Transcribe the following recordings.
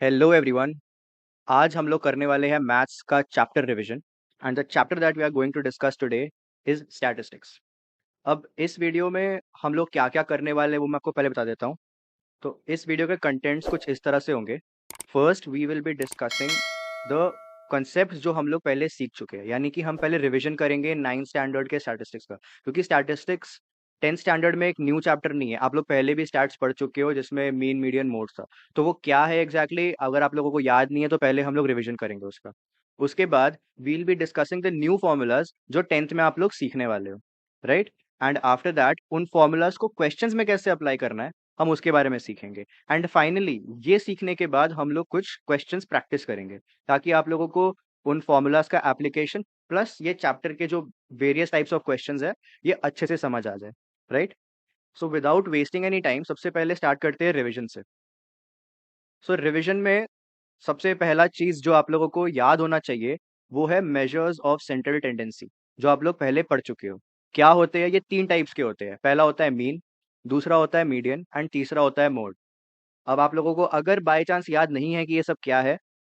Hello everyone. आज हम लोग करने वाले हैं मैथ्स का chapter revision and the chapter that we are going to discuss today is statistics. अब इस वीडियो में हम लोग क्या क्या करने वाले हैं वो मैं आपको पहले बता देता हूँ। तो इस वीडियो के कंटेंट्स कुछ इस तरह से होंगे। First we will be discussing the concepts जो हम लोग पहले सीख चुके हैं, यानी कि हम पहले रिवीजन करेंगे 9th स्टैंडर्ड के स्टैटिस्टिक्स का, क्योंकि स्टैटिस्टिक्स 10th स्टैंडर्ड में एक न्यू चैप्टर नहीं है। आप लोग पहले भी स्टैट्स पढ़ चुके हो जिसमें मीन मीडियन मोड था। तो वो क्या है एग्जैक्टली अगर आप लोगों को याद नहीं है तो पहले हम लोग रिवीजन करेंगे उसका। उसके बाद we'll be discussing the new formulas जो 10th में आप लोग सीखने वाले हो, राइट। एंड आफ्टर दैट उन फॉर्मूलाज को क्वेश्चंस में कैसे अप्लाई करना है हम उसके बारे में सीखेंगे। एंड फाइनली ये सीखने के बाद हम लोग कुछ क्वेश्चंस प्रैक्टिस करेंगे, ताकि आप लोगों को उन फॉर्मूलाज का एप्लीकेशन प्लस ये चैप्टर के जो वेरियस टाइप्स ऑफ क्वेश्चंस है ये अच्छे से समझ आ जाए, right. So without wasting any time सबसे पहले स्टार्ट करते हैं रिविजन से। सो रिविजन में सबसे पहला चीज जो आप लोगों को याद होना चाहिए वो है मेजर्स ऑफ सेंट्रल टेंडेंसी, जो आप लोग पहले पढ़ चुके हो। क्या होते हैं? ये तीन टाइप्स के होते हैं। पहला होता है मीन, दूसरा होता है मीडियन एंड तीसरा होता है मोड। अब आप लोगों को अगर बाय चांस याद नहीं है कि ये सब क्या है,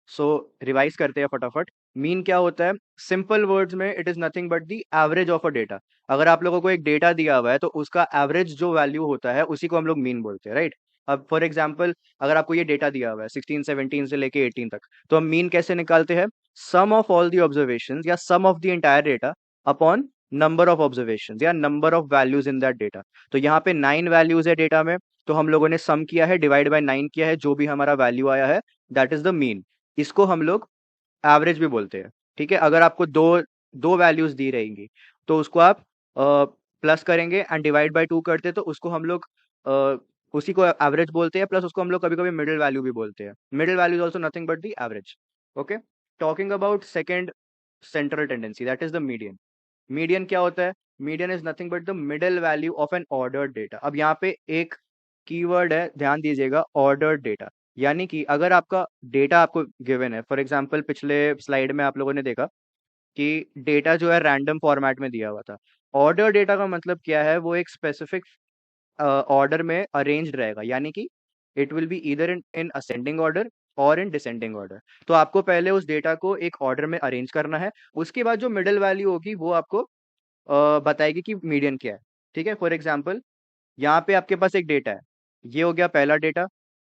सो रिवाइज करते हैं फटाफट। मीन क्या होता है? सिंपल वर्ड्स में it is nothing but the average of a data. अगर आप लोगों को एक डेटा दिया हुआ है तो उसका एवरेज जो वैल्यू होता है उसी को हम लोग मीन बोलते हैं, राइट। अब फॉर एग्जाम्पल अगर आपको ये डेटा दिया हुआ है 16 17 से लेके 18 तक, तो हम मीन कैसे निकालते हैं? Sum of all the observation या sum of the entire data upon number of observation या number of values in that data. तो यहाँ पे 9 वैल्यूज है डेटा में, तो हम लोगों ने सम किया है, डिवाइड बाय 9 किया है, जो भी हमारा वैल्यू आया है दैट इज द मीन। इसको हम लोग एवरेज भी बोलते हैं, ठीक है। अगर आपको दो दो वैल्यूज दी रहेंगी तो उसको आप प्लस करेंगे एंड डिवाइड बाय 2 करते हैं, तो उसको हम लोग अ, उसी को एवरेज बोलते हैं। प्लस उसको हम लोग कभी कभी मिडिल वैल्यू भी बोलते हैं। Middle value is also nothing but the average. Okay, talking about second central tendency that is the median. Median क्या होता है? Median is nothing but the middle value of N ordered data. अब यहाँ पे एक कीवर्ड है, ध्यान दीजिएगा, ऑर्डर्ड डेटा। यानी कि अगर आपका डेटा आपको गिवन है, फॉर एग्जांपल पिछले स्लाइड में आप लोगों ने देखा कि डेटा जो है रैंडम फॉर्मेट में दिया हुआ था। ऑर्डर डेटा का मतलब क्या है? वो एक स्पेसिफिक ऑर्डर में अरेंज्ड रहेगा, यानी कि it will be either in in ascending order और इन डिसेंडिंग ऑर्डर। तो आपको पहले उस डेटा को एक ऑर्डर में अरेंज करना है, उसके बाद जो मिडिल वैल्यू होगी वो आपको बताएगी कि मीडियन क्या है, ठीक है। फॉर एग्जाम्पल यहाँ पे आपके पास एक डेटा है, ये हो गया पहला डेटा।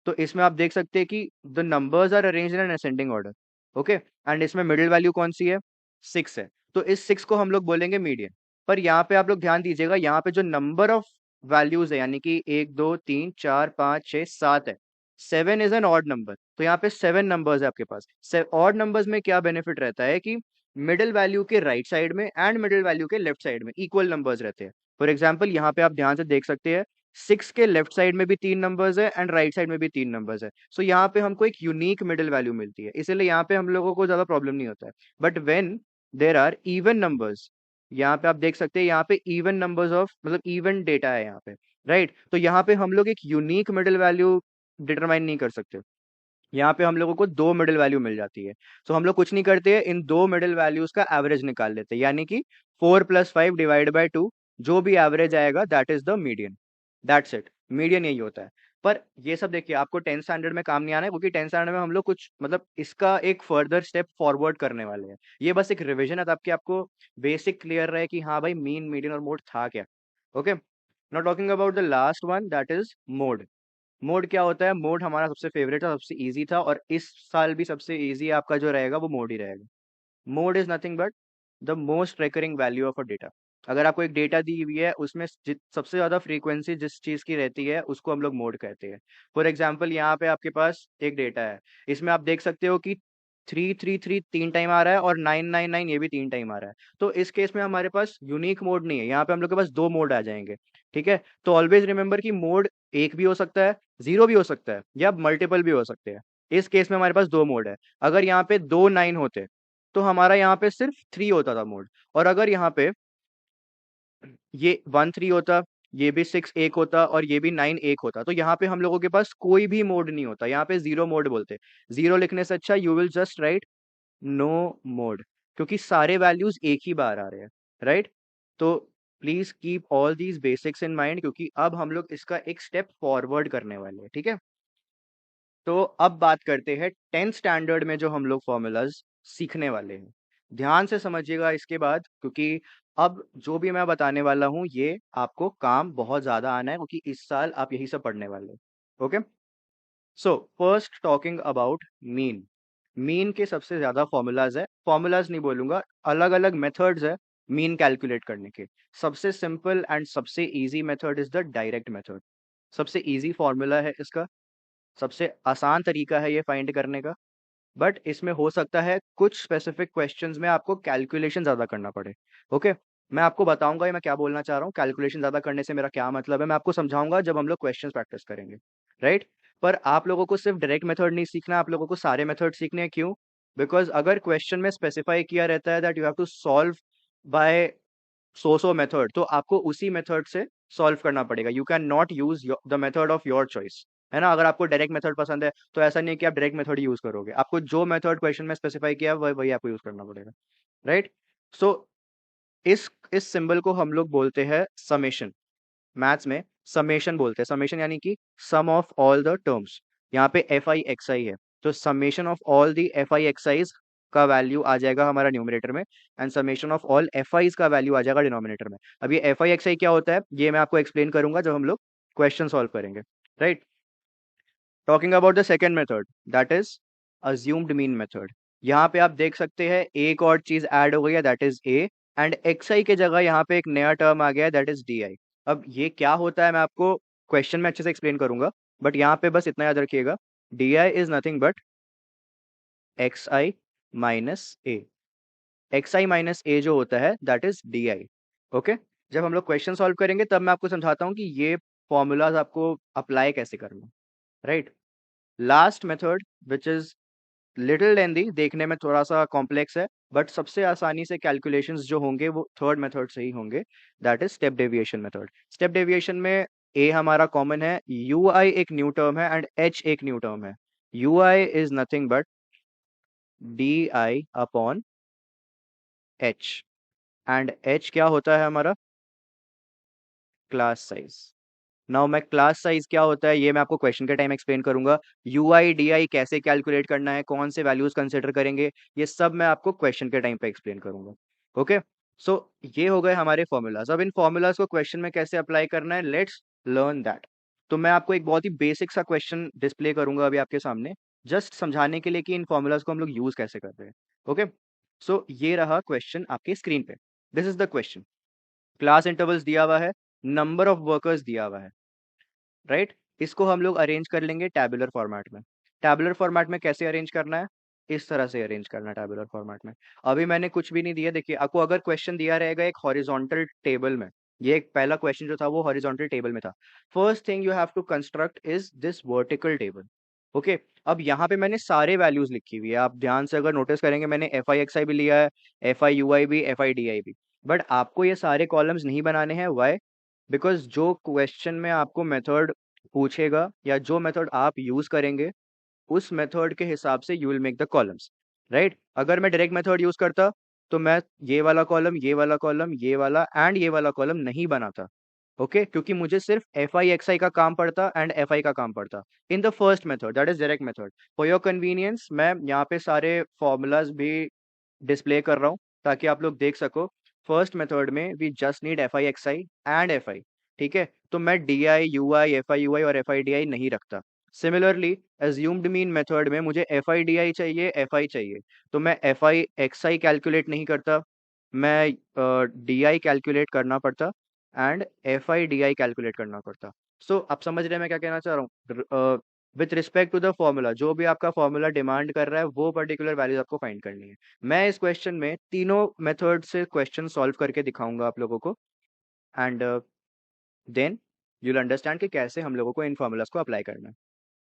तो इसमें आप देख सकते हैं कि the numbers are arranged in ascending order, okay. And इसमें मिडिल वैल्यू कौन सी है? 6 है। तो इस 6 को हम लोग बोलेंगे मीडियन। पर यहाँ पे आप लोग ध्यान दीजिएगा, यहाँ पे जो नंबर ऑफ वैल्यूज है, यानी कि 1 2 3 4 5 6 7 है। 7 इज एन ऑड नंबर, तो यहाँ पे 7 नंबर्स है आपके पास। ऑड नंबर्स में क्या बेनिफिट रहता है कि मिडिल वैल्यू के राइट साइड में एंड मिडिल वैल्यू के लेफ्ट साइड में इक्वल नंबर्स रहते हैं। फॉर एग्जाम्पल यहाँ पे आप ध्यान से देख सकते हैं, 6 के लेफ्ट साइड में भी 3 नंबर्स है एंड राइट साइड में भी 3 नंबर्स है। सो यहाँ पे हमको एक यूनिक मिडिल वैल्यू मिलती है, इसलिए यहाँ पे हम लोगों को ज्यादा प्रॉब्लम नहीं होता है। But when there are even numbers, यहाँ पे आप देख सकते हैं, यहाँ पे इवन नंबर्स ऑफ मतलब इवन डेटा है यहाँ पे, राइट। तो यहाँ पे हम लोग एक यूनिक मिडिल वैल्यू डिटरमाइन नहीं कर सकते। यहाँ पे हम लोगों को दो मिडिल वैल्यू मिल जाती है। तो हम लोग कुछ नहीं करते हैं, इन दो मिडिल वैल्यूज का एवरेज निकाल लेते हैं, यानी कि 4 + 5 डिवाइड बाई 2, जो भी एवरेज आएगा that is the median. That's it, median यही होता है। पर ये सब देखिए आपको 10th स्टैंडर्ड में काम नहीं आना है, क्योंकि 10th स्टैंडर्ड में हम लोग कुछ मतलब इसका एक फर्दर स्टेप फॉरवर्ड करने वाले हैं। ये बस एक रिविजन है ताकि आपको बेसिक क्लियर रहे कि हाँ भाई मीन मीडियन और मोड था क्या। Okay, now talking about the last one that is mode. Mode क्या होता है? मोड हमारा सबसे फेवरेट था, सबसे इजी था, और इस साल भी सबसे इजी आपका जो रहेगा वो मोड ही रहेगा। Mode is nothing but the most recurring value of a data. अगर आपको एक डेटा दी हुई है उसमें सबसे ज्यादा फ्रीक्वेंसी जिस चीज की रहती है उसको हम लोग मोड कहते हैं। फॉर एग्जाम्पल यहाँ पे आपके पास एक डेटा है, इसमें आप देख सकते हो कि 333 3 टाइम आ रहा है और 999 ये भी 3 टाइम आ रहा है। तो इस केस में हमारे पास यूनिक मोड नहीं है, यहाँ पे हम लोग के पास दो मोड आ जाएंगे, ठीक है। तो ऑलवेज रिमेंबर कि मोड एक भी हो सकता है, जीरो भी हो सकता है, या मल्टीपल भी हो सकते हैं। इस केस में हमारे पास दो मोड है। अगर यहाँ पे दो 9 होते तो हमारा यहाँ पे सिर्फ 3 होता था मोड। और अगर यहाँ पे ये 1 3 होता, ये भी 6 एक होता, और ये भी 9 एक होता, तो यहाँ पे हम लोगों के पास कोई भी मोड नहीं होता, यहाँ पे जीरो मोड बोलते। जीरो लिखने से अच्छा you will just write no mode, क्योंकि सारे वैल्यूज एक ही बार आ रहे हैं, राइट। तो please keep all these basics in mind, क्योंकि अब हम लोग इसका एक स्टेप फॉरवर्ड करने वाले हैं, ठीक है। तो अब बात करते हैं 10th स्टैंडर्ड में जो हम लोग फॉर्मूलाज सीखने वाले हैं। ध्यान से समझिएगा इसके बाद, क्योंकि अब जो भी मैं बताने वाला हूँ ये आपको काम बहुत ज्यादा आना है, क्योंकि इस साल आप यही सब पढ़ने वाले हैं। Okay, so first talking about mean. Mean के सबसे ज्यादा फॉर्मूलाज है, फॉर्मूलाज नहीं बोलूंगा, अलग अलग मेथड्स है मीन कैलकुलेट करने के। सबसे सिंपल एंड सबसे easy method is the direct method. सबसे इजी फॉर्मूला है इसका, सबसे आसान तरीका है ये फाइंड करने का। बट इसमें हो सकता है कुछ स्पेसिफिक क्वेश्चंस में आपको कैलकुलेशन ज्यादा करना पड़े। ओके, मैं आपको बताऊंगा ये मैं क्या बोलना चाह रहा हूँ, कैलकुलेशन ज्यादा करने से मेरा क्या मतलब है, मैं आपको समझाऊंगा जब हम लोग क्वेश्चंस प्रैक्टिस करेंगे। राइट, पर आप लोगों को सिर्फ डायरेक्ट मेथड नहीं सीखना, आप लोगों को सारे मेथड सीखने हैं। क्यों? बिकॉज अगर क्वेश्चन में स्पेसिफाई किया रहता है that you have to solve by so method, तो आपको उसी मेथड से सॉल्व करना पड़ेगा। You can not use the method of your choice, है ना। अगर आपको डायरेक्ट मेथड पसंद है तो ऐसा नहीं है कि आप डायरेक्ट मेथड यूज करोगे, आपको जो मेथड क्वेश्चन में स्पेसिफाई किया है वही आपको यूज करना पड़ेगा। राइट, सो इस सिंबल को हम लोग बोलते हैं समेशन। मैथ्स में समेशन बोलते हैं, समेशन यानी कि सम ऑफ ऑल द टर्म्स। यहाँ पे एफ आई एक्स आई है, तो summation of all the F I x eyes का वैल्यू आ जाएगा हमारा न्यूमरेटर में, and summation of all F eyes का वैल्यू आ जाएगा डिनोमिनेटर में। अब ये एफ आई एक्स आई क्या होता है ये मैं आपको एक्सप्लेन करूंगा जब हम लोग क्वेश्चन सॉल्व करेंगे। Right, talking about the second method, that is assumed mean method. यहाँ पे आप देख सकते हैं एक और चीज ऐड हो गई है, that is A, and X I के जगह यहाँ पे एक नया टर्म आ गया है, दैट इज डी आई। अब ये क्या होता है मैं आपको क्वेश्चन में अच्छे से एक्सप्लेन करूंगा, बट यहाँ पे बस इतना याद रखिएगा, D I is nothing but X I minus A. X I minus A जो होता है that is D I. Okay, जब हम लोग क्वेश्चन सॉल्व करेंगे तब मैं आपको समझाता हूँ कि ये फॉर्मूलाज आपको अप्लाई कैसे करना। Right, last method which is little lengthy, देखने में थोड़ा सा कॉम्प्लेक्स है, बट सबसे आसानी से कैलकुलेशंस जो होंगे वो थर्ड मेथड से ही होंगे, that is step deviation method. Step deviation में ए हमारा कॉमन है, यू आई एक न्यू टर्म है एंड एच एक न्यू टर्म है। You I is nothing but D I upon H, and H क्या होता है हमारा क्लास साइज। नाउ मैं क्लास साइज क्या होता है ये मैं आपको क्वेश्चन के टाइम एक्सप्लेन करूंगा, यू आई डी आई कैसे कैलकुलेट करना है, कौन से वैल्यूज कंसिडर करेंगे, ये सब मैं आपको क्वेश्चन के टाइम पे एक्सप्लेन करूंगा। ओके, सो ये हो गए हमारे फॉर्मूलाज। अब इन फॉर्मूलाज को क्वेश्चन में कैसे अप्लाई करना है, लेट्स लर्न दैट। तो मैं आपको एक बहुत ही बेसिक सा क्वेश्चन डिस्प्ले करूंगा अभी आपके सामने, जस्ट समझाने के लिए कि इन फॉर्मूलाज को हम लोग यूज कैसे कर रहे हैं। ओके, सो ये रहा क्वेश्चन आपके स्क्रीन पे, this is the question. Class intervals दिया हुआ है, नंबर ऑफ वर्कर्स दिया हुआ है। राइट, इसको हम लोग अरेंज कर लेंगे टैबुलर फॉर्मेट में। टैबुलर फॉर्मेट में कैसे अरेंज करना है, इस तरह से अरेंज करना है टैबुलर फॉर्मेट में। अभी मैंने कुछ भी नहीं दिया, देखिए आपको अगर क्वेश्चन दिया रहेगा एक हॉरिजॉन्टल टेबल में, ये एक पहला क्वेश्चन जो था वो हॉरिजॉन्टल टेबल में था, first thing you have to construct is this vertical table. Okay, अब यहाँ पे मैंने सारे वैल्यूज लिखी हुई है, आप ध्यान से अगर नोटिस करेंगे मैंने एफ आई एक्स आई भी लिया है, एफ आई यू आई भी, एफ आई डी आई भी। बट आपको ये सारे कॉलम्स नहीं बनाने हैं, वाई? बिकॉज जो क्वेश्चन में आपको मेथड पूछेगा या जो मेथड आप यूज करेंगे उस मेथड के हिसाब से you will make the columns. Right, अगर मैं डायरेक्ट मेथड यूज करता तो मैं ये वाला कॉलम, ये वाला कॉलम, ये वाला एंड ये वाला कॉलम नहीं बनाता। ओके, क्योंकि मुझे सिर्फ एफ आई एक्स आई का काम पड़ता एंड एफ आई का काम पड़ता in the first method, that is direct method. For your convenience मैं यहाँ पे सारे फॉर्मूलाज भी डिस्प्ले कर रहा हूँ ताकि आप लोग देख सको। फर्स्ट मेथड में we just need F I X I and F I. ठीक है, तो मैं D I U I F I U I और एफ आई डी आई नहीं रखता। सिमिलरली एज्यूम्ड मीन मेथड में मुझे एफ आई डी आई चाहिए, एफ आई चाहिए, तो मैं F I X I calculate नहीं करता, मैं डी आई कैलकुलेट करना पड़ता and F I D I calculate करना पड़ता। सो आप समझ रहे हैं मैं क्या कहना चाह रहा हूँ। With respect to the formula, जो भी आपका फॉर्मूला डिमांड कर रहा है वो पर्टिकुलर वैल्यूज आपको फाइंड करनी है। मैं इस क्वेश्चन में तीनों मेथड से क्वेश्चन सॉल्व करके दिखाऊंगा आप लोगों को, एंड देन यूल अंडरस्टैंड कि कैसे हम लोगों को इन फॉर्मूलाज को अप्लाई करना है।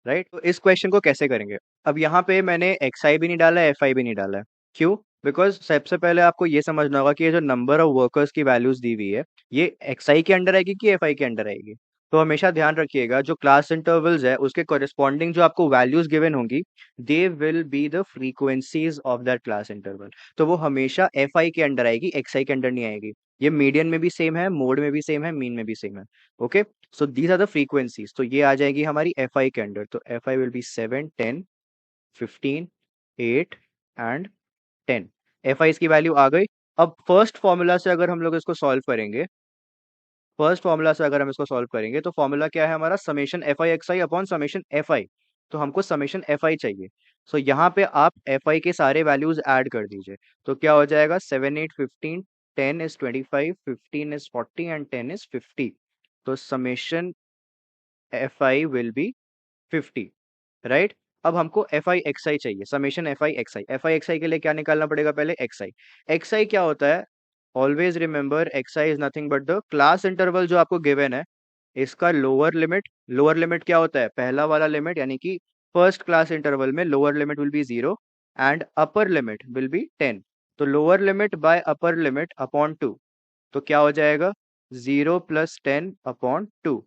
राइट, तो इस क्वेश्चन को कैसे करेंगे, अब यहाँ पे मैंने एक्स आई भी नहीं डाला है, एफ आई भी नहीं डाला है। क्यों? बिकॉज सबसे पहले आपको ये समझना होगा कि ये जो नंबर ऑफ वर्कर्स की वैल्यूज दी हुई है ये एक्स आई के अंडर आएगी कि एफ आई के अंडर आएगी। तो हमेशा ध्यान रखिएगा जो क्लास इंटरवल्स है उसके कॉरेस्पॉन्डिंग जो आपको वैल्यूज गिवन होंगी, they will be the frequencies of that class interval. तो वो हमेशा एफ आई के अंडर आएगी, एक्स आई के अंडर नहीं आएगी। ये मीडियन में भी सेम है, मोड में भी सेम है, मीन में भी सेम है। Okay, so these are the frequencies. तो ये आ जाएगी हमारी एफ आई के अंडर। तो F I will B 7, 10, 15, 8 and 10। F I की वैल्यू आ गई। अब फर्स्ट फॉर्मूला से अगर हम लोग इसको सॉल्व करेंगे, फर्स्ट फॉर्मूला से अगर हम इसको सॉल्व करेंगे तो फॉर्मूला क्या है हमारा, summation F I X I upon summation F आई। तो हमको समेशन एफ आई चाहिए। सो यहाँ पे आप एफ आई के सारे वैल्यूज ऐड कर दीजिए। तो क्या हो जाएगा, 7, 8, 15, 10 इज 25, 15 इज 40 एंड 10 इज 50। तो summation F I will be 50, right. अब हमको एफ आई एक्स आई चाहिए, summation F I X I. F I X I के लिए क्या निकालना पड़ेगा, पहले एक्स आई। एक्स आई क्या होता है, always remember x I is nothing but the class interval जो आपको गिवन है, इसका लोअर लिमिट। लोअर लिमिट क्या होता है, पहला वाला लिमिट, यानी कि फर्स्ट क्लास इंटरवल में lower limit will be 0 and upper limit will be 10। तो lower limit by upper limit upon 2। तो क्या हो जाएगा, 0 प्लस 10 अपॉन 2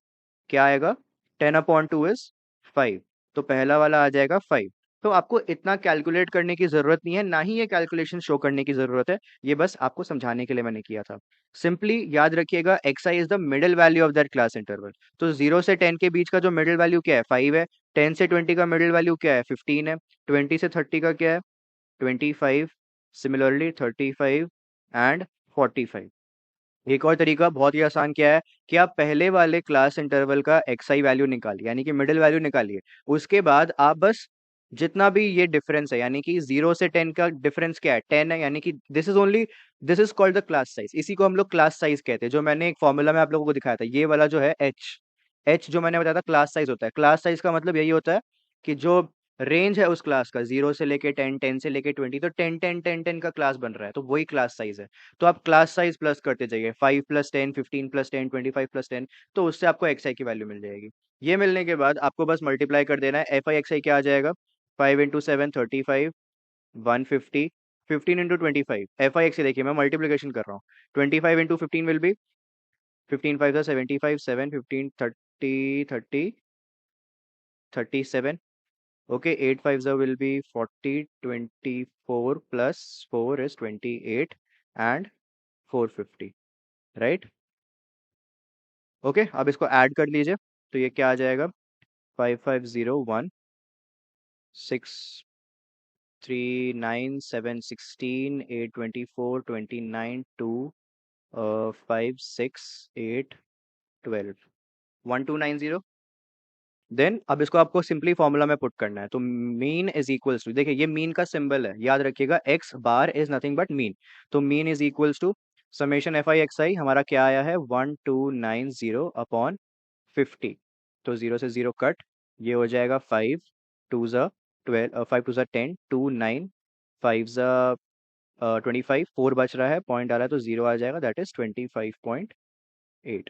क्या आएगा, 10 अपॉन 2 इज 5। तो पहला वाला आ जाएगा 5। तो आपको इतना कैलकुलेट करने की जरूरत नहीं है, ना ही ये कैलकुलेशन शो करने की जरूरत है। ये बस आपको समझाने के लिए मैंने किया था। सिंपली याद रखिएगा, x I is the middle value of that class interval. तो 0 से 10 के बीच का जो मिडिल वैल्यू क्या है, 5 है। 10 से 20 का मिडिल वैल्यू क्या है, 15 है। 20 से 30 का क्या है, 25। Similarly 35 and 45। एक और तरीका बहुत ही आसान क्या है, कि आप पहले वाले क्लास इंटरवल का एक्स आई वैल्यू निकालिए, यानी कि मिडिल वैल्यू निकालिए। उसके बाद आप बस जितना भी ये डिफरेंस है, यानी कि 0 से 10 का डिफरेंस क्या है, 10 है, यानी कि this is only, this is called the class size. इसी को हम लोग क्लास साइज कहते हैं। जो मैंने एक फॉर्मूला में आप लोगों को दिखाया था, ये वाला जो है एच, एच जो मैंने बताया था क्लास साइज होता है। क्लास साइज का मतलब यही होता है कि जो रेंज है उस क्लास का, 0 से लेके 10, 10 से लेके 20, तो 10, 10, 10, 10 का क्लास बन रहा है, तो वही क्लास साइज है। तो आप क्लास साइज प्लस करते जाइए, 5 प्लस 10, 15 प्लस 10, 25 प्लस 10। तो उससे आपको एक्स आई की वैल्यू मिल जाएगी। ये मिलने के बाद आपको बस मल्टीप्लाई कर देना है। एफ आई एक्स आई क्या आ जाएगा, 5 into 7 35, 150, 15 into 25। F I X I देखिए मैं मल्टीप्लीकेशन कर रहा हूँ। 25 into 15 will be 15 5 75, 7 15 30 30 37। Okay, 8 5 will be 40, 24 plus 4 is 28 and 450, right. Okay, अब इसको ऐड कर लीजिए। तो ये क्या आ जाएगा, 5501, 639 7 16 8 24 29 2 5 6 8 12 1290। देन अब इसको आपको सिंपली फॉर्मूला में पुट करना है। तो मीन इज इक्वल्स टू, देखिए ये मीन का सिंबल है, याद रखिएगा, X bar is nothing but mean. तो mean is equals to summation F I X I, हमारा क्या आया है, 1290 अपॉन 50। तो 0 से 0 कट, ये हो जाएगा 5 टू ज़ा 12, 5 टू ज़ा 10, 2 9, 5 ज़ा 25, 4 बच रहा है, पॉइंट आ रहा है तो 0 आ जाएगा, दैट इज 25.8।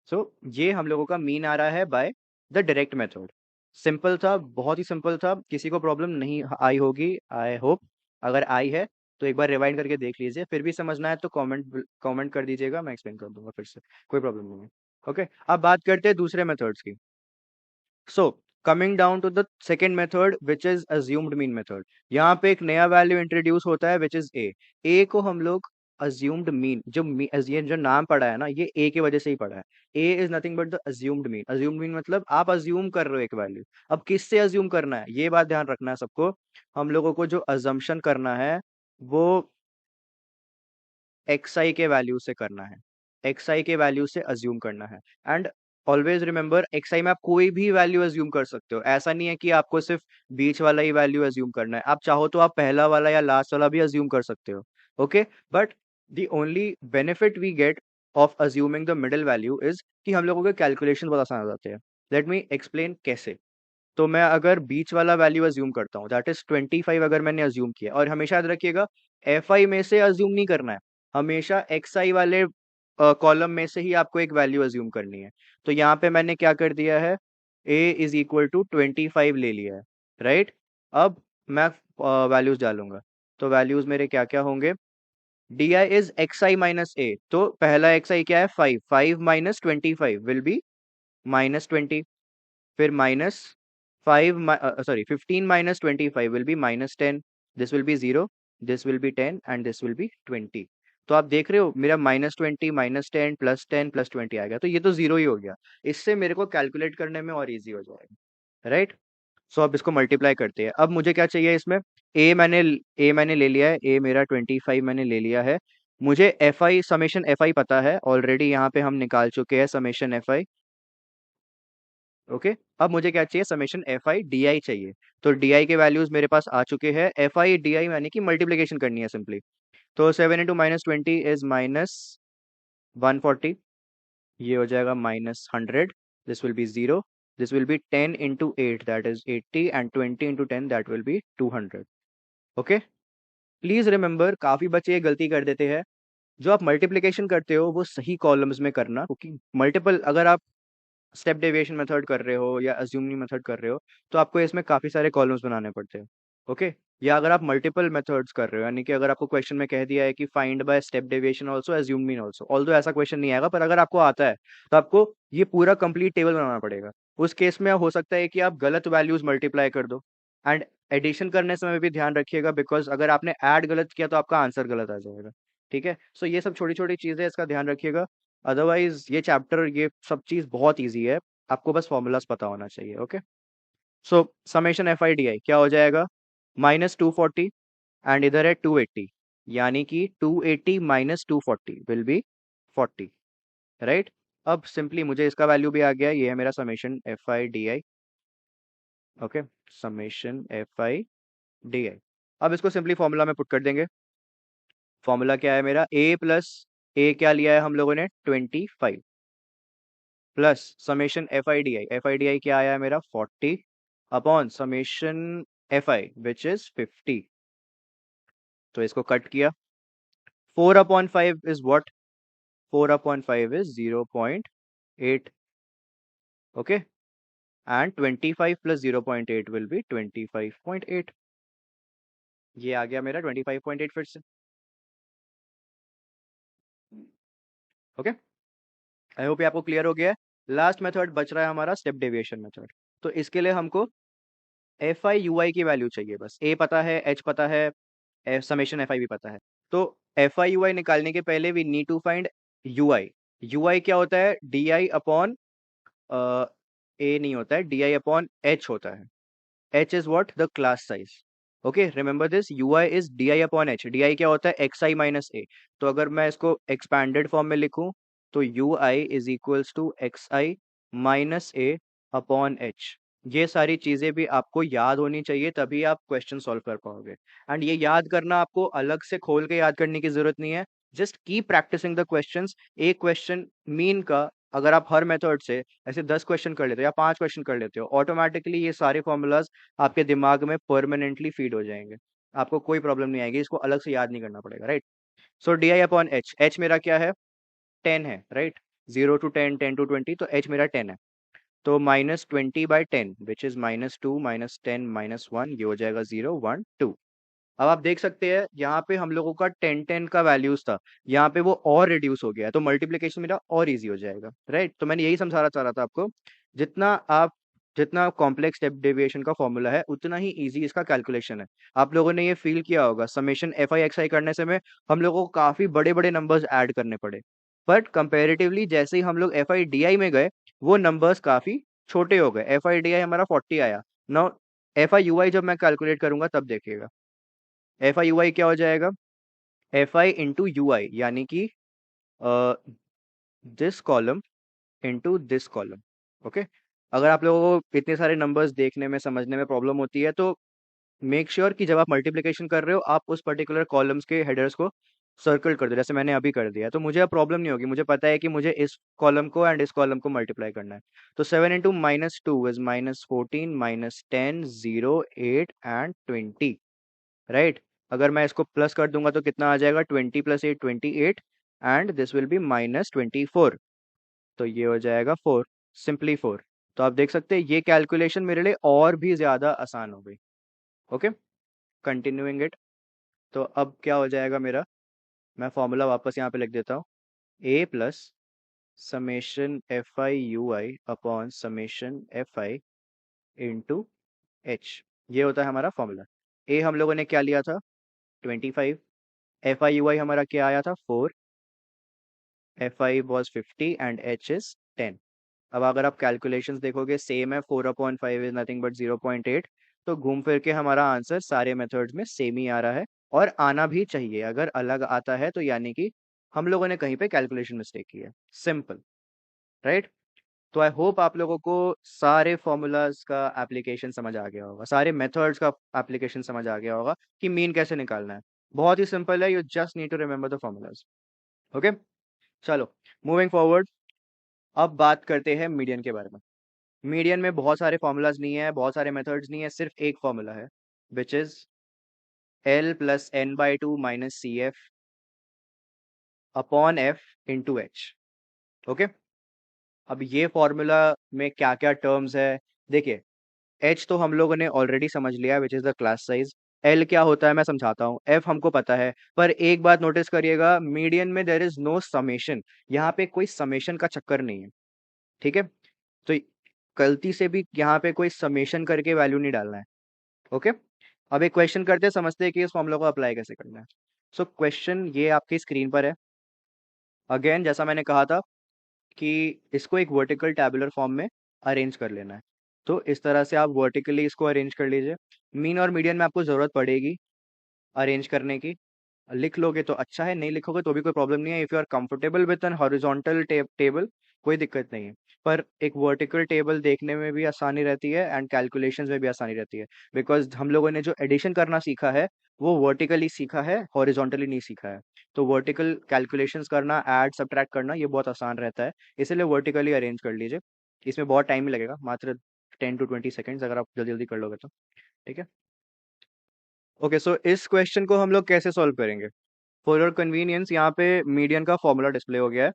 सो ये हम लोगों का मीन आ रहा है by the direct method. Simple था, बहुत ही सिंपल था, किसी को प्रॉब्लम नहीं आई होगी आई होप। अगर आई है तो एक बार रिवाइंड करके देख लीजिए, फिर भी समझना है तो कमेंट कर दीजिएगा, मैं एक्सप्लेन कर दूंगा फिर से, कोई प्रॉब्लम नहीं है। ओके, अब बात करते हैं दूसरे मेथड्स की। So coming down to the second method which is assumed mean method. यहाँ पे एक नया वैल्यू इंट्रोड्यूस होता है विच इज ए। ए को हम लोग अज्यूम्ड मीन, ये जो नाम पढ़ा है ना, ये ए की वजह से ही पढ़ा है। A is nothing but the assumed mean. Assumed mean मतलब आप अज्यूम कर रहे हो एक वैल्यू। अब किससे अज्यूम करना है, ये बात ध्यान रखना है सबको। हम लोगों को जो अजम्पशन करना है वो एक्स आई के वैल्यू से करना है, एक्स आई के वैल्यू से अज्यूम करना है। एंड ऑलवेज रिमेंबर, एक्स आई में आप कोई भी वैल्यू अज्यूम कर सकते हो। ऐसा नहीं है कि आपको सिर्फ बीच वाला ही वैल्यू अज्यूम करना है, आप चाहो तो आप पहला वाला या लास्ट वाला भी अज्यूम कर सकते हो। Okay, but the only benefit we get of assuming the middle value is कि हम लोगों के कैलकुलेशन बहुत आसान हो जाते हैं। लेट मी एक्सप्लेन कैसे। तो मैं अगर बीच वाला वैल्यू अज्यूम करता हूँ, दैट इज 25 अगर मैंने अज्यूम किया, और हमेशा याद रखिएगा एफ आई में से अज्यूम नहीं करना है, हमेशा एक्स आई वाले कॉलम में से ही आपको एक वैल्यू अज्यूम करनी है। तो यहाँ पे मैंने क्या कर दिया है, ए इज इक्वल टू 25 ले लिया है, राइट। अब मैं वैल्यूज डालूंगा। तो वैल्यूज मेरे क्या क्या होंगे, D I is X I minus A. तो पहला एक्स आई क्या है, 5, 5 माइनस 25 विल बी -20, फिर -5 sorry 15 -25 will be -10, this will be 0, this will be 10 and this will be 20। तो आप देख रहे हो मेरा -20 -10 +10 +20 आ गया, तो ये तो 0 ही हो गया। इससे मेरे को कैलकुलेट करने में और इजी हो जाएगा, राइट। सो अब इसको मल्टीप्लाई करते हैं। अब मुझे क्या चाहिए इसमें, ए मैंने ले लिया है, ए मेरा 25 मैंने ले लिया है। मुझे एफ आई समेशन एफ आई पता है ऑलरेडी, यहाँ पे हम निकाल चुके हैं समेशन एफ आई। ओके, अब मुझे क्या चाहिए, summation F I D I चाहिए। तो डी आई के वैल्यूज मेरे पास आ चुके हैं, एफ आई डी आई यानी कि मल्टीप्लीकेशन करनी है सिंपली। तो 7 × -20 इज -140, ये हो जाएगा -100, this will be 0, this will be 10 × 8 that is 80 and 20 × 10 that will be 200। Okay, please remember, काफी बच्चे ये गलती कर देते हैं, जो आप मल्टीप्लिकेशन करते हो वो सही कॉलम्स में करना, क्योंकि मल्टीपल अगर आप स्टेप डेविएशन मेथड कर रहे हो या अज्यूमिंग मेथड कर रहे हो तो आपको इसमें काफी सारे कॉलम्स बनाने पड़ते हैं। ओके, या अगर आप मल्टीपल मेथड्स कर रहे हो, यानी कि अगर आपको क्वेश्चन में कह दिया है कि find by step deviation also assume mean also, although ऐसा क्वेश्चन नहीं आएगा, पर अगर आपको आता है तो आपको ये पूरा कंप्लीट टेबल बनाना पड़ेगा। उस केस में हो सकता है कि आप गलत वैल्यूज मल्टीप्लाई कर दो। एंड एडिशन करने समय भी ध्यान रखिएगा, बिकॉज अगर आपने ऐड गलत किया तो आपका आंसर गलत आ जाएगा। ठीक है, सो ये सब छोटी छोटी चीजें, इसका ध्यान रखिएगा। अदरवाइज ये चैप्टर, ये सब चीज बहुत ईजी है, आपको बस फॉर्मूलाज पता होना चाहिए। Okay, so summation F I D I क्या हो जाएगा, -240 एंड इधर है 280, यानी कि 280 -240 विल बी 40, राइट। अब सिंपली मुझे इसका वैल्यू भी आ गया, ये है मेरा summation F I D I. Okay, summation F I D I. अब इसको सिंपली फॉर्मूला में पुट कर देंगे। फॉर्मूला क्या है मेरा, ए प्लस ए क्या लिया है हम लोगों ने, 25 plus summation F I D I क्या आया है मेरा 40 upon summation F I which is 50। तो इसको कट किया, 4/5 is what, 4/5 is 0.8। Okay, and 25 plus 0.8 will be 25.8। ये आ गया मेरा 25.8 फिर से। ओके, आई होप ये आपको क्लियर हो गया है। लास्ट मेथड बच रहा है हमारा स्टेप डेविएशन मेथड। तो इसके लिए हमको एफ आई यू आई की वैल्यू चाहिए, बस ए पता है, एच पता है, समेशन एफ आई भी पता है। तो एफ आई यू आई निकालने के पहले we need to find U I. U I क्या होता है, डी आई अपॉन ए नहीं होता है, डी आई अपॉन एच होता है। H is what, the class size. Okay, remember this, you I is D I upon H. D I क्या होता है, एक्स आई माइनस ए। तो अगर मैं इसको एक्सपैंडेड फॉर्म में लिखूं तो U I is equals to X I minus A upon H. ये सारी चीजें भी आपको याद होनी चाहिए, तभी आप क्वेश्चन सॉल्व कर पाओगे। एंड ये याद करना आपको अलग से खोल के याद करने की जरूरत नहीं है, just keep practising the questions. एक क्वेश्चन मीन का अगर आप हर मेथड से ऐसे 10 क्वेश्चन कर लेते हो या 5 क्वेश्चन कर लेते हो, ऑटोमेटिकली ये सारे फॉर्मूलाज आपके दिमाग में परमानेंटली फीड हो जाएंगे, आपको कोई प्रॉब्लम नहीं आएगी, इसको अलग से याद नहीं करना पड़ेगा, right. So D I upon H, H मेरा क्या है, 10 है, राइट। 0 to 10, 10 to 20, तो एच मेरा 10 है। तो -20/10 विच इज -2 -10 -1, ये हो जाएगा 0 1 2। अब आप देख सकते हैं यहाँ पे हम लोगों का 10 का वैल्यूज था, यहाँ पे वो और रिड्यूस हो गया है, तो मल्टीप्लीकेशन मेरा और इजी हो जाएगा, राइट। तो मैंने यही समझाना चाह रहा था आपको, जितना आप जितना कॉम्प्लेक्स स्टेप डेविएशन का फॉर्मूला है उतना ही इजी इसका कैलकुलेशन है। आप लोगों ने ये फील किया होगा, समेशन एफ आई एक्स आई करने से में हम लोगों को काफी बड़े बड़े नंबर्स ऐड करने पड़े, बट कंपेरेटिवली जैसे ही हम लोग एफ आई डी आई में गए वो नंबर्स काफी छोटे हो गए। एफ आई डी आई हमारा 40 आया, नाउ एफ आई यू आई जब मैं कैलकुलेट करूंगा तब देखिएगा, एफ आई यू आई क्या हो जाएगा, एफ आई इंटू यू आई, यानी कि this column into this column. Okay, अगर आप लोगों को इतने सारे नंबर्स देखने में समझने में प्रॉब्लम होती है तो मेक श्योर कि जब आप मल्टीप्लिकेशन कर रहे हो आप उस पर्टिकुलर कॉलम्स के हेडर्स को सर्कल कर दो, जैसे मैंने अभी कर दिया, तो मुझे अब प्रॉब्लम नहीं होगी, मुझे पता है कि मुझे इस कॉलम को एंड इस कॉलम को मल्टीप्लाई करना है। तो 7 × -2 इज -14 -10 0 8 एंड 20, राइट। अगर मैं इसको प्लस कर दूंगा तो कितना आ जाएगा, 20 + 8 28 एंड दिस विल बी -24। तो ये हो जाएगा 4, सिंपली 4। तो आप देख सकते हैं ये कैलकुलेशन मेरे लिए और भी ज्यादा आसान हो गई। Okay, continuing it. तो अब क्या हो जाएगा मेरा, मैं फॉर्मूला वापस यहाँ पे लिख देता हूँ, A plus summation F I U I upon summation F I into H, ये होता है हमारा फॉर्मूला। ए हम लोगों ने क्या लिया था 25, एफ आई यू आई हमारा क्या आया था 4, F I was 50 and H is 10। अब अगर आप कैलकुलेशंस देखोगे सेम है, 4/5 इज नथिंग बट 0.8, तो घूम फिर के हमारा आंसर सारे मेथड्स में सेम ही आ रहा है, और आना भी चाहिए। अगर अलग आता है तो यानी कि हम लोगों ने कहीं पे कैलकुलेशन मिस्टेक की है, सिंपल, राइट। तो आई होप आप लोगों को सारे फॉर्मूलाज का एप्लीकेशन समझ आ गया होगा, सारे मेथड्स का एप्लीकेशन समझ आ गया होगा कि मीन कैसे निकालना है। बहुत ही सिंपल है, you just need to remember the formulas. Okay, चलो मूविंग फॉरवर्ड। अब बात करते हैं मीडियन के बारे में। मीडियन में बहुत सारे फॉर्मूलाज नहीं है, बहुत सारे मेथड्स नहीं है, सिर्फ एक फॉर्मूला है, which is L plus N by two minus C F upon F into H. Okay, अब ये फॉर्मूला में क्या क्या टर्म्स है देखिए। एच तो हम लोगों ने ऑलरेडी समझ लिया, which is the class size. L क्या होता है मैं समझाता हूँ, एफ हमको पता है, पर एक बात नोटिस करिएगा, मीडियन में देर इज नो समेशन, यहाँ पे कोई समेशन का चक्कर नहीं है, ठीक है। तो गलती से भी यहाँ पे कोई समेशन करके वैल्यू नहीं डालना है। ओके, अब एक क्वेश्चन करते हैं, समझते हैं कि इस फॉर्मूला को अप्लाई कैसे करना है। सो क्वेश्चन ये आपकी स्क्रीन पर है। अगेन जैसा मैंने कहा था कि इसको एक वर्टिकल टैबुलर फॉर्म में अरेंज कर लेना है, तो इस तरह से आप वर्टिकली इसको अरेंज कर लीजिए। मीन और मीडियन में आपको ज़रूरत पड़ेगी अरेंज करने की, लिख लोगे तो अच्छा है, नहीं लिखोगे तो भी कोई प्रॉब्लम नहीं है। If you are comfortable with an horizontal table, कोई दिक्कत नहीं है, पर एक वर्टिकल टेबल देखने में भी आसानी रहती है एंड कैलकुलेशंस में भी आसानी रहती है, बिकॉज हम लोगों ने जो एडिशन करना सीखा है वो वर्टिकली सीखा है, हॉरिजॉन्टली नहीं सीखा है। तो वर्टिकल कैलकुलेशंस करना, ऐड सब्ट्रैक्ट करना, ये बहुत आसान रहता है, इसलिए वर्टिकली अरेंज कर लीजिए। इसमें बहुत टाइम ही लगेगा, मात्र 10 to 20 सेकेंड्स, अगर आप जल्दी जल्दी कर लोगे तो, ठीक है। ओके, सो इस क्वेश्चन को हम लोग कैसे सॉल्व करेंगे। फॉर योर कन्वीनियंस यहाँ पे मीडियन का फॉर्मूला डिस्प्ले हो गया है,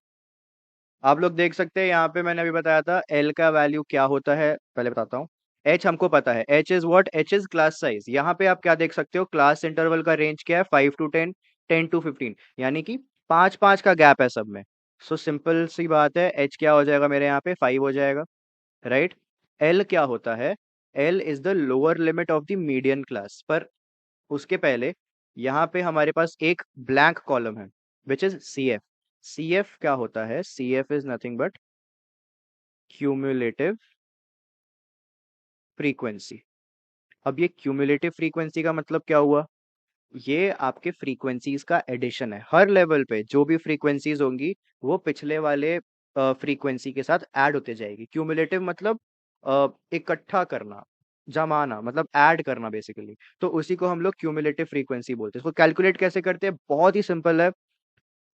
आप लोग देख सकते हैं। यहाँ पे मैंने अभी बताया था एल का वैल्यू क्या होता है, पहले बताता हूँ। एच हमको पता है, H is what, H is class size. यहाँ पे आप क्या देख सकते हो, क्लास इंटरवल का रेंज क्या है, 5 to 10, 10 to 15, यानी कि 5 5 का गैप है सब में। सो सिंपल सी बात है, एच क्या हो जाएगा मेरे यहाँ पे 5 हो जाएगा, राइट। एल क्या होता है, L is the lower limit of the median class, पर उसके पहले यहाँ पे हमारे पास एक ब्लैंक कॉलम है, which is C F. C F क्या होता है, C F is nothing but cumulative frequency. अब ये क्यूमुलेटिव फ्रीक्वेंसी का मतलब क्या हुआ, ये आपके फ्रीक्वेंसीज का एडिशन है। हर लेवल पे जो भी फ्रीक्वेंसीज होंगी वो पिछले वाले फ्रीक्वेंसी के साथ ऐड होते जाएगी। क्यूमुलेटिव मतलब इकट्ठा करना, जमाना, मतलब ऐड करना बेसिकली। तो उसी को हम लोग क्यूमुलेटिव फ्रीक्वेंसी बोलते हैं। इसको कैलकुलेट कैसे करते हैं, बहुत ही सिंपल है।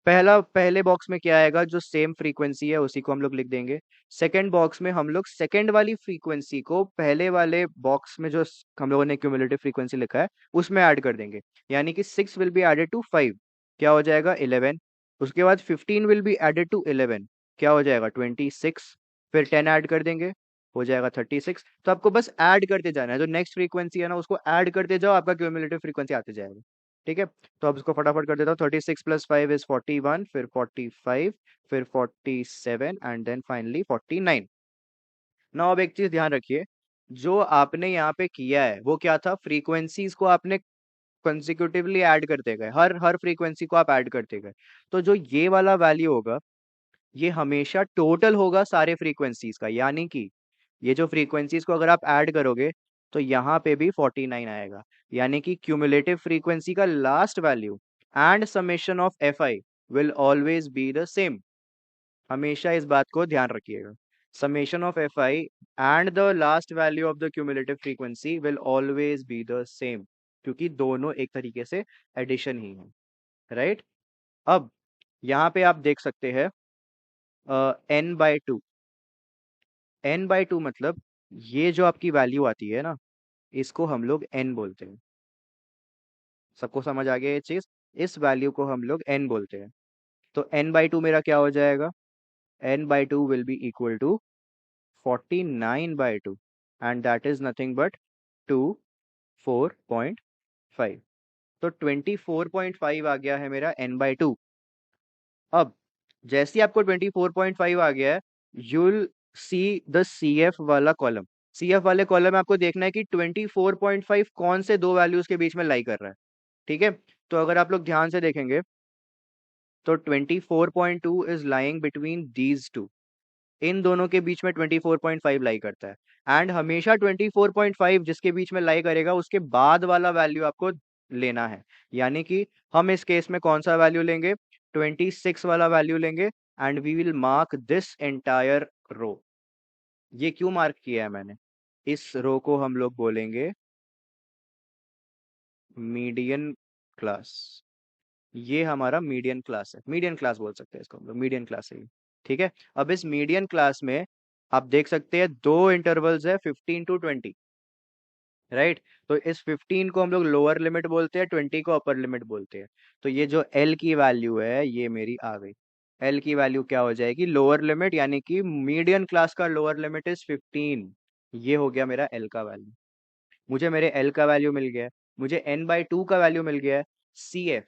पहले बॉक्स में क्या आएगा, जो सेम फ्रीक्वेंसी है उसी को हम लोग लिख देंगे। सेकंड बॉक्स में हम लोग सेकंड वाली फ्रीक्वेंसी को पहले वाले बॉक्स में जो हम लोगों ने क्यूमुलेटिव फ्रीक्वेंसी लिखा है उसमें ऐड कर देंगे, यानी कि 6 विल बी एडेड टू 5, क्या हो जाएगा 11। उसके बाद 15 विल बी एडेड टू 11, क्या हो जाएगा 26। फिर 10 ऐड कर देंगे, हो जाएगा 36। तो आपको बस ऐड करते जाना है, जो नेक्स्ट फ्रीक्वेंसी है ना उसको ऐड करते जाओ, आपका क्यूमुलेटिव फ्रीक्वेंसी आते जाएगा, ठीक है। तो अब इसको फटाफट कर देता हूँ, 36 + 5 इज 41, फिर 45, फिर 47 एंड देन फाइनली 49। नाउ अब एक चीज ध्यान रखिए, जो आपने यहाँ पे किया है वो क्या था, फ्रीक्वेंसीज को आपने कंसिक्यूटिवली ऐड करते गए, हर हर फ्रीक्वेंसी को आप ऐड करते गए। तो जो ये वाला वैल्यू होगा ये हमेशा टोटल होगा सारे फ्रीक्वेंसीज का, यानी कि ये जो फ्रीक्वेंसीज को अगर आप ऐड करोगे तो यहाँ पे भी 49 आएगा, यानी कि क्यूमुलेटिव फ्रीक्वेंसी का last value and summation of F I will always be the same. हमेशा इस बात को ध्यान रखिएगा, summation of F I and the last value of the cumulative frequency will always be the same, क्योंकि दोनों एक तरीके से एडिशन ही है, राइट। अब यहाँ पे आप देख सकते हैं n/2, n/2 मतलब ये जो आपकी वैल्यू आती है ना, इसको हम लोग n बोलते हैं। सबको समझ आ गया ये चीज, इस वैल्यू को हम लोग n बोलते हैं। तो n/2 मेरा क्या हो जाएगा, n/2 will be equal to 49/2, and that is nothing but 24.5। तो 24.5 आ गया है मेरा n/2। अब जैसे ही आपको 24.5 आ गया है, you'll see the C F वाला कॉलम। सी एफ वाले कॉलम में आपको देखना है कि 24.5 कौन से दो वैल्यूज के बीच में लाई कर रहा है। ठीक है, तो अगर आप लोग ध्यान से देखेंगे तो 24.2 is lying between these two. इन दोनों के बीच में 24.5 लाई करता है। एंड हमेशा 24.5 जिसके बीच में लाई करेगा उसके बाद वाला वैल्यू आपको लेना है। यानी कि हम इस केस में कौन सा वैल्यू लेंगे, 26 वाला वैल्यू लेंगे। And we will mark this entire row. ये क्यों मार्क किया है मैंने, इस रो को हम लोग बोलेंगे मीडियन क्लास। ये हमारा मीडियन क्लास है, मीडियन क्लास बोल सकते हैं इसको हम लोग, मीडियन क्लास है ये। ठीक है, अब इस मीडियन क्लास में आप देख सकते हैं दो इंटरवल्स है, 15 टू 20। राइट, तो इस 15 को हम लोग लोअर लिमिट बोलते हैं, 20 को अपर लिमिट बोलते हैं। तो ये जो एल की वैल्यू है ये मेरी आ गई। एल की वैल्यू क्या हो जाएगी, लोअर लिमिट, यानी कि मीडियन क्लास का लोअर लिमिट इज 15। ये हो गया मेरा एल का वैल्यू। मुझे मेरे एल का वैल्यू मिल गया है, मुझे n/2 का वैल्यू मिल गया है। सी एफ,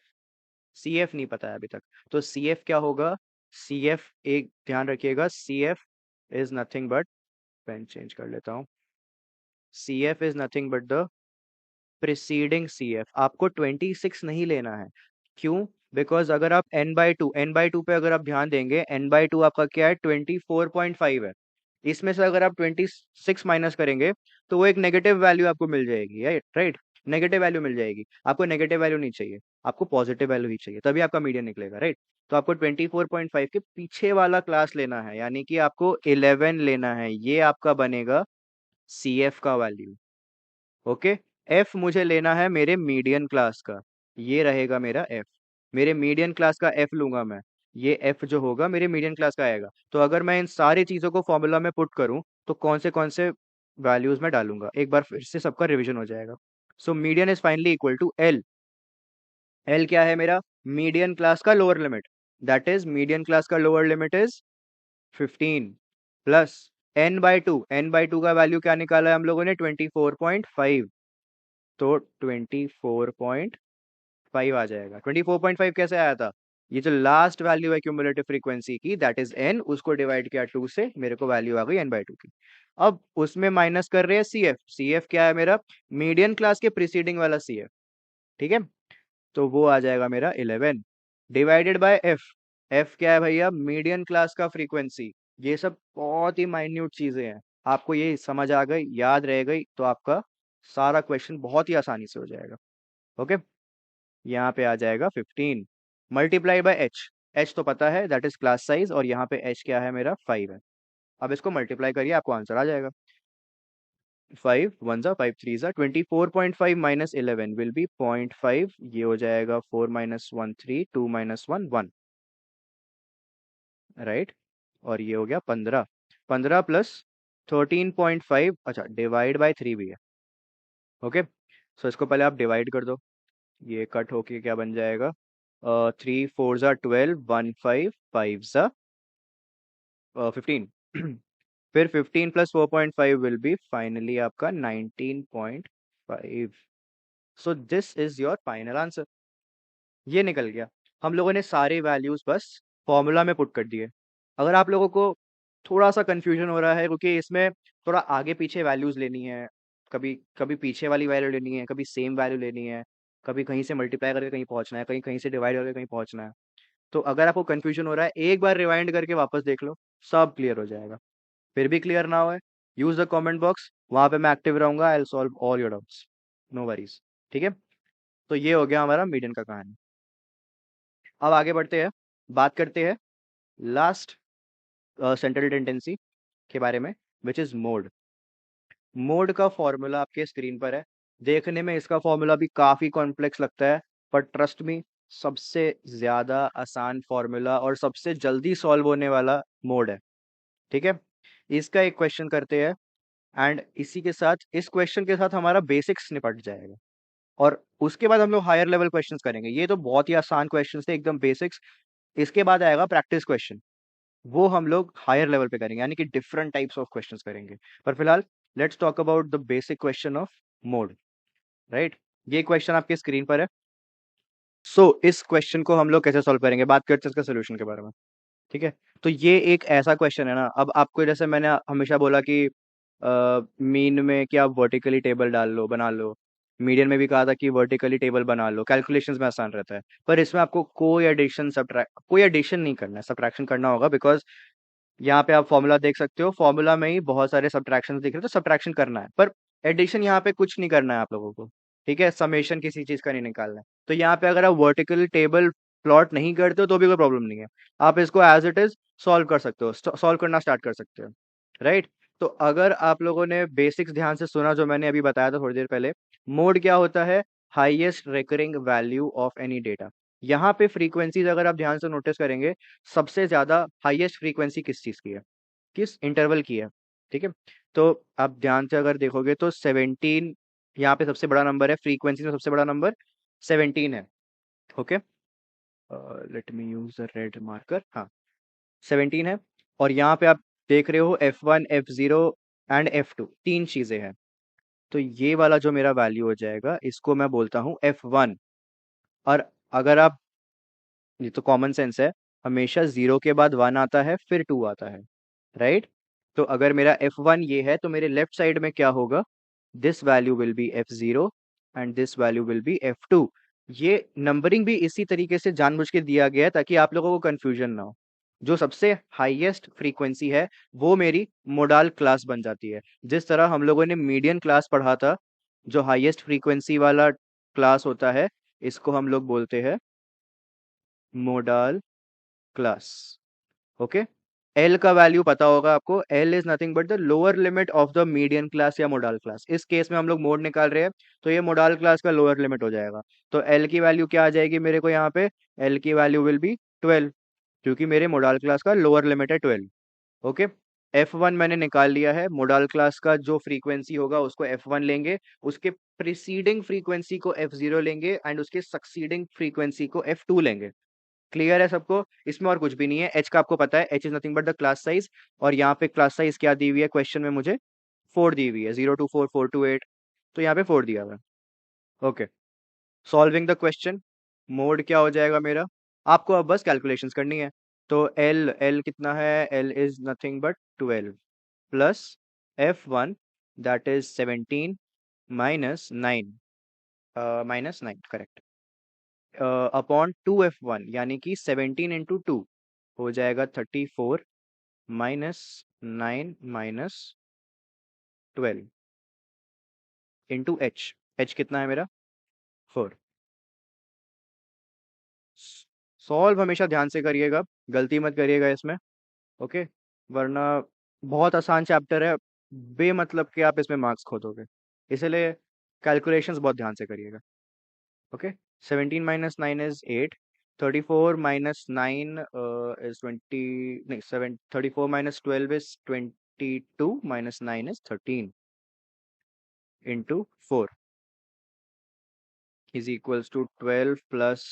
सी एफ नहीं पता है अभी तक। तो सी एफ क्या होगा, सी एफ एक ध्यान रखिएगा, C F is nothing but, pen change कर लेता हूँ, C F is nothing but the preceding C F. आपको 26 नहीं लेना है। क्यों, बिकॉज अगर आप n/2 पे अगर आप ध्यान देंगे, n/2 आपका क्या है, 24.5 है। इसमें से अगर आप 26 माइनस करेंगे तो वो एक नेगेटिव वैल्यू आपको मिल जाएगी, राइट राइट, नेगेटिव वैल्यू मिल जाएगी। आपको नेगेटिव वैल्यू नहीं चाहिए, आपको पॉजिटिव वैल्यू ही चाहिए, तभी आपका मीडियन निकलेगा, राइट। तो आपको 24.5 के पीछे वाला क्लास लेना है, यानी कि आपको 11 लेना है। ये आपका बनेगा सी एफ का वैल्यू। ओके, एफ मुझे लेना है मेरे मीडियन क्लास का, ये रहेगा मेरा एफ। मेरे मीडियन क्लास का एफ लूंगा मैं, ये एफ जो होगा मेरे मीडियन क्लास का आएगा। तो अगर मैं इन सारी चीजों को फॉर्मूला में पुट करूं तो कौन से वैल्यूज में डालूंगा, एक बार फिर से सबका रिवीजन हो जाएगा। So median is finally equal to L. L क्या है मेरा, मीडियन क्लास का lower limit, that is median class का lower limit is 15 plus n/2। n/2 का वैल्यू क्या निकाला है हम लोगों ने, 24.5। तो 24.5 आ जाएगा। 24.5 कैसे आया था, ये जो लास्ट वैल्यू है क्यूमुलेटिव फ्रीक्वेंसी की, दैट इज n, उसको डिवाइड किया 2 से, मेरे को वैल्यू आ गई n/2 की। अब उसमें माइनस कर रहे हैं सी एफ। सी एफ क्या है मेरा, मीडियन क्लास के प्रीसीडिंग वाला सी एफ। ठीक है, तो वो आ जाएगा मेरा 11 डिवाइडेड बाय एफ। एफ क्या है भैया, मीडियन क्लास का फ्रीक्वेंसी। ये सब बहुत ही माइन्यूट चीजें हैं, आपको ये समझ आ गई, याद रह गई, तो आपका सारा क्वेश्चन बहुत ही आसानी से हो जाएगा। ओके, यहाँ पे आ जाएगा 15 मल्टीप्लाई बाय एच। एच तो पता है, दैट इज क्लास साइज, और यहाँ पे एच क्या है मेरा, 5 है। अब इसको मल्टीप्लाई करिए, आपको आंसर आ जाएगा। 5 1 5 3 24.5 माइनस 11 विल बी 0.5। ये हो जाएगा 4 माइनस 1 3, 2 माइनस 1 1, राइट। और ये हो गया 15। 15 प्लस 13.5, अच्छा डिवाइड बाय 3 भी है। ओके, सो इसको पहले आप डिवाइड कर दो, ये कट होके क्या बन जाएगा, 3 4 ज़ा 12, 1 5 5 ज़ा 15। फिर 15 प्लस 4.5 विल बी फाइनली आपका 19.5। So this is your final answer. ये निकल गया। हम लोगों ने सारे वैल्यूज बस फॉर्मूला में पुट कर दिए। अगर आप लोगों को थोड़ा सा कंफ्यूजन हो रहा है क्योंकि इसमें थोड़ा आगे पीछे वैल्यूज लेनी है, कभी कभी पीछे वाली वैल्यू लेनी है, कभी सेम वैल्यू लेनी है, कभी कहीं से मल्टीप्लाई करके कहीं पहुंचना है, कहीं कहीं से डिवाइड करके कहीं पहुंचना है। तो अगर आपको कंफ्यूजन हो रहा है, एक बार रिवाइंड करके वापस देख लो, सब क्लियर हो जाएगा। फिर भी क्लियर ना हो, यूज द कमेंट बॉक्स, वहां पे मैं एक्टिव रहूंगा, I will solve all your doubts, no worries. ठीक है, तो ये हो गया हमारा मीडियन का कहानी। अब आगे बढ़ते हैं, बात करते हैं लास्ट सेंट्रल टेंडेंसी के बारे में, विच इज मोड। मोड का फॉर्मूला आपके स्क्रीन पर है। देखने में इसका फॉर्मूला भी काफी कॉम्प्लेक्स लगता है, पर ट्रस्ट मी, सबसे ज्यादा आसान फॉर्मूला और सबसे जल्दी सॉल्व होने वाला मोड है। ठीक है, इसका एक क्वेश्चन करते हैं, एंड इसी के साथ, इस क्वेश्चन के साथ हमारा बेसिक्स निपट जाएगा। और उसके बाद हम लोग हायर लेवल क्वेश्चंस करेंगे। ये तो बहुत ही आसान क्वेश्चंस थे, एकदम बेसिक्स। इसके बाद आएगा प्रैक्टिस क्वेश्चन, वो हम लोग हायर लेवल पे करेंगे, यानी कि डिफरेंट टाइप्स ऑफ क्वेश्चंस करेंगे। पर फिलहाल let's talk about the basic question of mode, right. ये क्वेश्चन आपके स्क्रीन पर है। सो इस क्वेश्चन को हम लोग कैसे सॉल्व करेंगे, बात करते हैं इसका सोल्यूशन के बारे में। ठीक है। तो ये एक ऐसा क्वेश्चन है ना, अब आपको जैसे मैंने हमेशा बोला कि मीन में कि आप वर्टिकली टेबल डाल लो, बना लो। मीडियन में भी कहा था कि वर्टिकली टेबल बना लो, कैलकुलेशंस में आसान रहता है। पर इसमें आपको कोई एडिशन नहीं करना है, सब्ट्रैक्शन करना होगा, बिकॉज यहाँ पे आप फॉर्मूला देख सकते हो, फॉर्मूला में ही बहुत सारे सब्ट्रैक्शन दिख रहे हैं, तो सब्ट्रैक्शन करना है। पर एडिशन यहाँ पे कुछ नहीं करना है आप लोगों को। ठीक है, समेशन किसी चीज का नहीं निकालना है। तो यहाँ पे अगर आप वर्टिकल टेबल प्लॉट नहीं करते हो तो भी कोई प्रॉब्लम नहीं है। आप इसको एज इट इज सॉल्व कर सकते हो, सॉल्व करना स्टार्ट कर सकते हो। राइट। तो अगर आप लोगों ने बेसिक्स ध्यान से सुना, जो मैंने अभी बताया था थोड़ी देर पहले, मोड क्या होता है? Highest recurring value of any data. यहाँ पे फ्रीक्वेंसीज अगर आप ध्यान से नोटिस करेंगे, सबसे ज्यादा हाईएस्ट फ्रीक्वेंसी किस चीज की है, किस इंटरवल की है? ठीक है। तो आप ध्यान से अगर देखोगे तो 17 यहाँ पे सबसे बड़ा नंबर है, फ्रीक्वेंसी में सबसे बड़ा नंबर 17 है। Okay, let me use the red marker. हाँ, 17 है। और यहाँ पे आप देख रहे हो F1, F0 एंड F2, तीन चीजें हैं। तो ये वाला जो मेरा वैल्यू हो जाएगा, इसको मैं बोलता हूँ F1। और अगर आप, ये तो कॉमन सेंस है, हमेशा जीरो के बाद वन आता है, फिर टू आता है। राइट। तो अगर मेरा F1 ये है, तो मेरे लेफ्ट साइड में क्या होगा? This value will be F0 and this value will be F2। ये नंबरिंग भी इसी तरीके से जानबूझ के दिया गया है ताकि आप लोगों को कंफ्यूजन ना हो। जो सबसे हाईएस्ट फ्रीक्वेंसी है वो मेरी मोडाल क्लास बन जाती है। जिस तरह हम लोगों ने मीडियन क्लास पढ़ा था, जो हाईएस्ट फ्रीक्वेंसी वाला क्लास होता है, इसको हम लोग बोलते हैं मोडाल क्लास। ओके। एल का वैल्यू पता होगा आपको, L is nothing but the lower limit of the median class या मोडाल क्लास। इस केस में हम लोग मोड निकाल रहे हैं, तो ये मोडाल क्लास का लोअर लिमिट हो जाएगा। तो एल की वैल्यू क्या आ जाएगी मेरे को यहाँ पे? एल की वैल्यू विल बी 12, क्योंकि मेरे मोडाल क्लास का लोअर लिमिट है 12। ओके। F1 मैंने निकाल लिया है, मोडाल क्लास का जो फ्रीक्वेंसी होगा उसको F1 लेंगे, उसके प्रीसीडिंग फ्रीक्वेंसी को F0 लेंगे, एंड उसके सक्सीडिंग फ्रीक्वेंसी को F2 लेंगे। क्लियर है सबको? इसमें और कुछ भी नहीं है। एच का आपको पता है, H is nothing but the class size. और यहाँ पे क्लास साइज क्या दी हुई है क्वेश्चन में मुझे? 4 दी हुई है, 0 to 4, 4 to 8। तो यहाँ पे 4 दिया हुआ है। Okay. Solving the question, mode क्या हो जाएगा मेरा? आपको अब बस कैलकुलेशंस करनी है। तो एल एल कितना है? L is nothing but 12 plus F1, that is 17 -9, -9 correct, upon 2F1, यानी कि 17 × 2 हो जाएगा 34 -9 -12 इंटू एच। एच कितना है मेरा? 4। सॉल्व हमेशा ध्यान से करिएगा, गलती मत करिएगा इसमें। ओके। वरना बहुत आसान चैप्टर है, बेमतलब के आप इसमें मार्क्स खो दोगे। इसलिए कैलकुलेशंस बहुत ध्यान से करिएगा। ओके। 17 - 9 इज 8, 34 -9 इज 20, नहीं 7, 34 -12 is 22, -9 is 13 into 4 is equals to 12 plus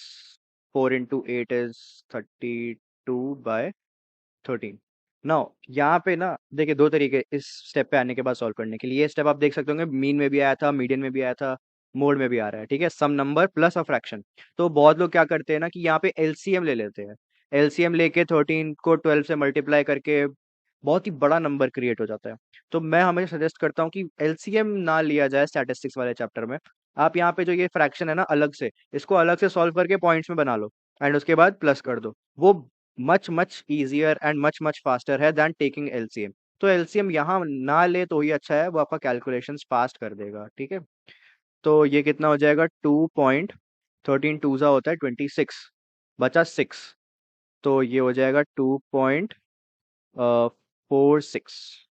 4 into 8 is 32/13। Now यहाँ पे ना देखिए, दो तरीके इस स्टेप पे आने के बाद सॉल्व करने के लिए। ये स्टेप आप देख सकते होंगे, मीन में भी आया था, मीडियन में भी आया था, मोड में भी आ रहा है। ठीक है, सम नंबर प्लस अ फ्रैक्शन। तो बहुत लोग क्या करते हैं ना कि यहाँ पे एलसीएम ले लेते हैं। एलसीएम लेके 13 को 12 से मल्टीप्लाई करके बहुत ही बड़ा नंबर क्रिएट हो जाता है। तो मैं हमेशा सजेस्ट करता हूँ कि एलसीएम ना लिया जाए स्टैटिस्टिक्स वाले चैप्टर में। आप यहाँ पे जो ये फ्रैक्शन है ना, अलग से इसको अलग से सॉल्व करके पॉइंट्स में बना लो, एंड उसके बाद प्लस कर दो। वो much much easier and much much faster है देन टेकिंग एलसीएम। तो एलसीएम यहाँ ना ले तो ही अच्छा है, वो आपका कैलकुलेशंस फास्ट कर देगा। ठीक है। तो ये कितना हो जाएगा? 2.13 टूजा होता है 26, बचा 6। तो ये हो जाएगा 2.46,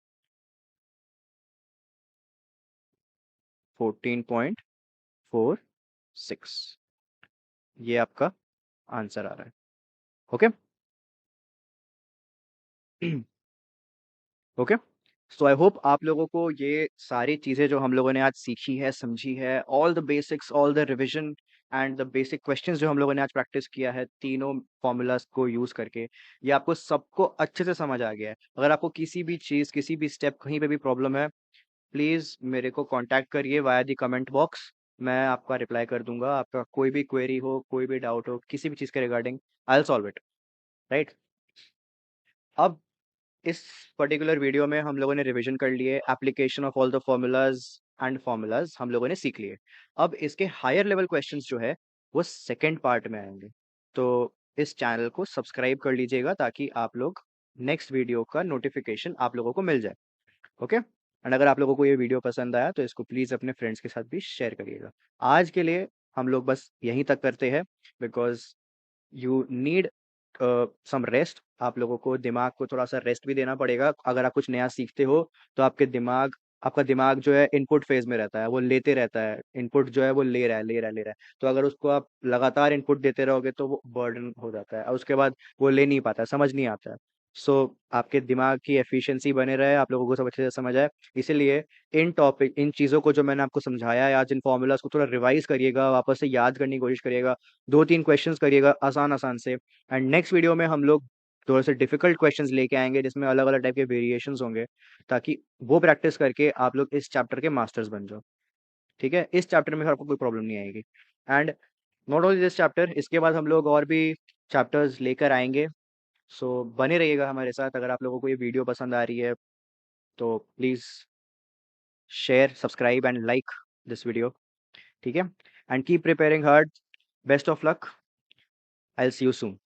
14.46। ये आपका आंसर आ रहा है। Okay. Okay. So I hope आप लोगों को ये सारी चीज़ें जो हम लोगों ने आज सीखी है, समझी है, all the basics, all the revision and the basic questions जो हम लोगों ने आज प्रैक्टिस किया है तीनों फॉर्मूलाज को यूज़ करके, ये आपको सबको अच्छे से समझ आ गया है। अगर आपको किसी भी चीज़, किसी भी स्टेप, कहीं पे भी प्रॉब्लम है, प्लीज़ मेरे को कांटेक्ट करिए वाया दी कमेंट बॉक्स। मैं आपका रिप्लाई कर दूंगा। आपका कोई भी क्वेरी हो, कोई भी डाउट हो, किसी भी चीज़ के regarding, I will solve it. Right. अब इस पर्टिकुलर वीडियो में हम लोगों ने रिवीजन कर लिए, application of all the formulas हम लोगों ने सीख लिए। अब इसके हायर लेवल क्वेश्चंस जो है वो सेकंड पार्ट में आएंगे। तो इस चैनल को सब्सक्राइब कर लीजिएगा ताकि आप लोग नेक्स्ट वीडियो का नोटिफिकेशन आप लोगों को मिल जाए। ओके, एंड अगर आप लोगों को ये वीडियो पसंद आया तो इसको प्लीज़ अपने फ्रेंड्स के साथ भी शेयर करिएगा। आज के लिए हम लोग बस यहीं तक करते हैं, because you need some rest. आप लोगों को दिमाग को थोड़ा सा रेस्ट भी देना पड़ेगा। अगर आप कुछ नया सीखते हो तो आपका दिमाग जो है इनपुट फेज में रहता है, वो लेते रहता है इनपुट, जो है वो ले रहा है ले रहा है ले रहा है। तो अगर उसको आप लगातार इनपुट देते रहोगे तो वो बर्डन हो जाता है और उसके बाद वो ले नहीं पाता है, समझ नहीं आता है। सो आपके दिमाग की एफिशिएंसी बने रहे, आप लोगों को सब अच्छे से समझ आए, इसीलिए इन चीज़ों को जो मैंने आपको समझाया है आज, इन फॉर्मूलाज को थोड़ा रिवाइज करिएगा, वापस से याद करने की कोशिश करिएगा, 2-3 क्वेश्चंस करिएगा आसान आसान से। एंड नेक्स्ट वीडियो में हम लोग थोड़े से डिफिकल्ट क्वेश्चंस लेके आएंगे जिसमें अलग अलग टाइप के वेरिएशंस होंगे, ताकि वो प्रैक्टिस करके आप लोग इस चैप्टर के मास्टर्स बन जाओ। ठीक है, इस चैप्टर में आपको कोई प्रॉब्लम नहीं आएगी। And not only this chapter, इसके बाद हम लोग और भी चैप्टर्स लेकर आएंगे। सो बने रहिएगा हमारे साथ। अगर आप लोगों को ये वीडियो पसंद आ रही है तो please share, subscribe and like this video. ठीक है, and keep preparing hard. Best of luck. I will see you soon.